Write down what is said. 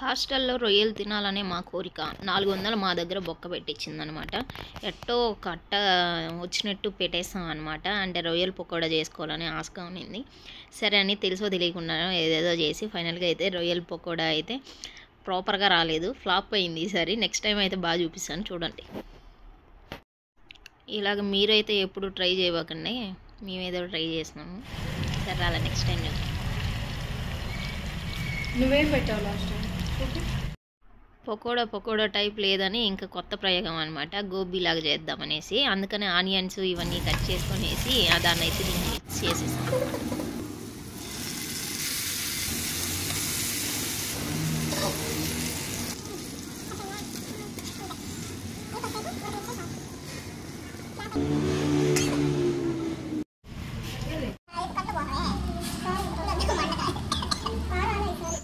హాస్టల్లో రొయ్యలు తినాలనే మా కోరిక 400 మా దగ్గర బొక్క పెట్టించిందనమాట. ఎట్టో కట్ట వచ్చినట్టు పెట్టేస్తాం అనమాట. అంటే రొయ్యలు పకోడా చేసుకోవాలని ఆశగా ఉన్నింది. సరే అని తెలుసో తెలియకుండా ఏదేదో చేసి ఫైనల్గా అయితే రొయ్యల పకోడా అయితే ప్రాపర్గా రాలేదు, ఫ్లాప్ అయింది ఈసారి. నెక్స్ట్ టైం అయితే బాగా చూపిస్తాను చూడండి. ఇలాగ మీరైతే ఎప్పుడు ట్రై చేయకండి, మేమేదో ట్రై చేసినాము. సరే అలా నెక్స్ట్ టైం చూద్దాం. నువ్వేం పెట్టావు లాస్ట్ టైం? పకోడా టైప్ లేదని ఇంకా కొత్త ప్రయోగం అనమాట. గోబీలాగా చేద్దామనేసి అందుకని ఆనియన్స్ ఇవన్నీ కట్ చేసుకొనేసి దాన్ని అయితే దీన్ని మిక్స్ చేసేసాను అనమాట.